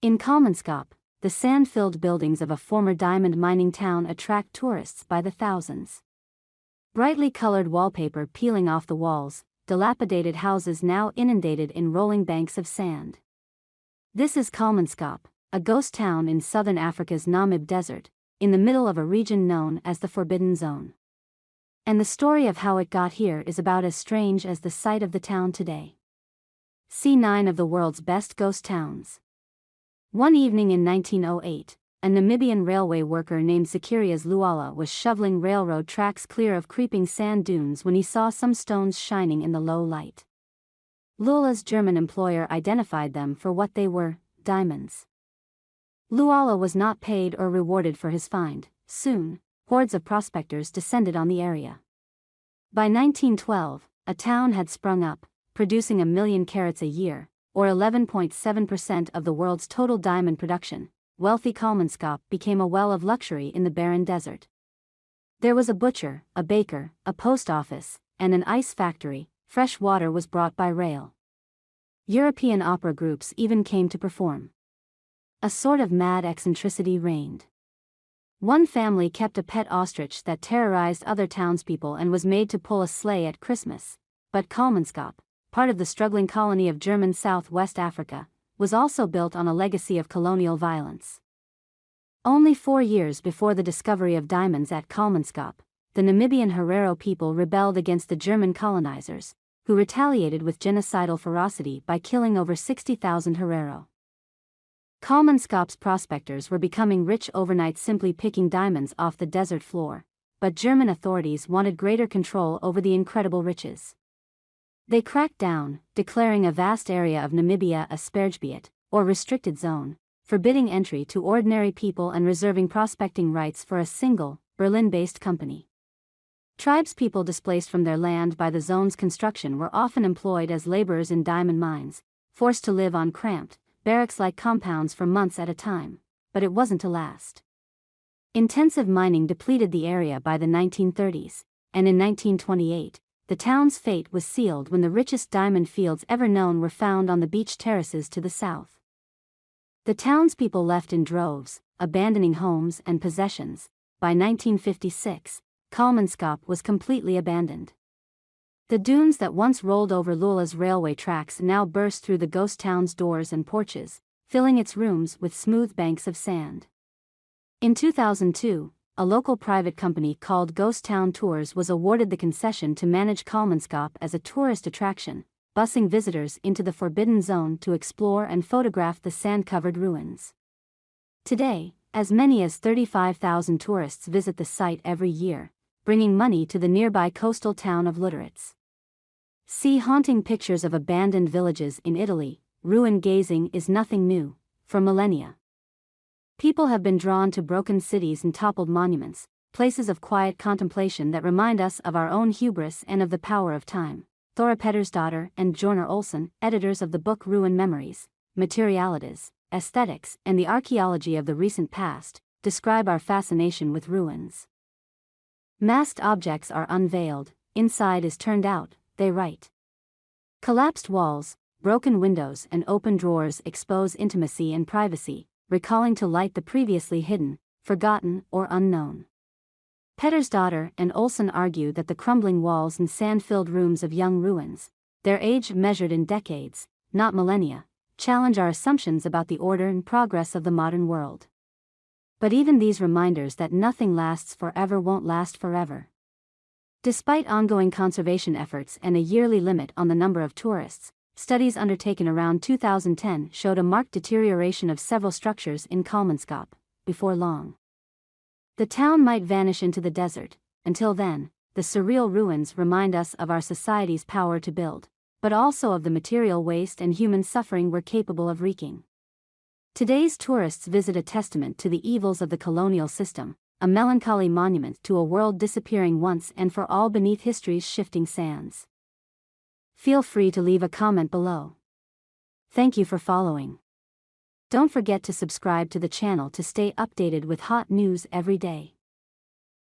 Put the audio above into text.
In Kalmanskap, the sand-filled buildings of a former diamond mining town attract tourists by the thousands. Brightly colored wallpaper peeling off the walls, dilapidated houses now inundated in rolling banks of sand. This is Kalmanskap, a ghost town in southern Africa's Namib Desert, in the middle of a region known as the Forbidden Zone. And the story of how it got here is about as strange as the site of the town today. See 9 of the world's best ghost towns. One evening in 1908, a Namibian railway worker named Zacharias Luala was shoveling railroad tracks clear of creeping sand dunes when he saw some stones shining in the low light. Luala's German employer identified them for what they were: diamonds. Luala was not paid or rewarded for his find. Soon, hordes of prospectors descended on the area. By 1912, a town had sprung up, producing 1 million carats a year, or 11.7% of the world's total diamond production. Wealthy Kalmanskap became a well of luxury in the barren desert. There was a butcher, a baker, a post office, and an ice factory. Fresh water was brought by rail. European opera groups even came to perform. A sort of mad eccentricity reigned. One family kept a pet ostrich that terrorized other townspeople and was made to pull a sleigh at Christmas. But Kalmanskap, part of the struggling colony of German Southwest Africa, was also built on a legacy of colonial violence. Only 4 years before the discovery of diamonds at Kalmanskap, the Namibian Herero people rebelled against the German colonizers, who retaliated with genocidal ferocity by killing over 60,000 Herero. Kalmanskap's prospectors were becoming rich overnight simply picking diamonds off the desert floor, but German authorities wanted greater control over the incredible riches. They cracked down, declaring a vast area of Namibia a Sperrgebied, or restricted zone, forbidding entry to ordinary people and reserving prospecting rights for a single, Berlin-based company. Tribespeople displaced from their land by the zone's construction were often employed as laborers in diamond mines, forced to live on cramped, barracks-like compounds for months at a time, but it wasn't to last. Intensive mining depleted the area by the 1930s, and in 1928, the town's fate was sealed when the richest diamond fields ever known were found on the beach terraces to the south. The townspeople left in droves, abandoning homes and possessions. By 1956, Kalmanskap was completely abandoned. The dunes that once rolled over Luala's railway tracks now burst through the ghost town's doors and porches, filling its rooms with smooth banks of sand. In 2002, a local private company called Ghost Town Tours was awarded the concession to manage Kalmanskap as a tourist attraction, busing visitors into the Forbidden Zone to explore and photograph the sand-covered ruins. Today, as many as 35,000 tourists visit the site every year, bringing money to the nearby coastal town of Luderitz. See haunting pictures of abandoned villages in Italy. Ruin gazing is nothing new, for millennia. People have been drawn to broken cities and toppled monuments, places of quiet contemplation that remind us of our own hubris and of the power of time. Thora Pettersdottir and Bjornar Olsen, editors of the book Ruin Memories, Materialities, Aesthetics, and the Archaeology of the Recent Past, describe our fascination with ruins. Masked objects are unveiled, inside is turned out, they write. Collapsed walls, broken windows and open drawers expose intimacy and privacy, recalling to light the previously hidden, forgotten, or unknown. Pettersdottir and Olsen argue that the crumbling walls and sand-filled rooms of young ruins, their age measured in decades, not millennia, challenge our assumptions about the order and progress of the modern world. But even these reminders that nothing lasts forever won't last forever. Despite ongoing conservation efforts and a yearly limit on the number of tourists, studies undertaken around 2010 showed a marked deterioration of several structures in Kalmanskap. Before long, the town might vanish into the desert. Until then, the surreal ruins remind us of our society's power to build, but also of the material waste and human suffering we're capable of wreaking. Today's tourists visit a testament to the evils of the colonial system, a melancholy monument to a world disappearing once and for all beneath history's shifting sands. Feel free to leave a comment below. Thank you for following. Don't forget to subscribe to the channel to stay updated with hot news every day.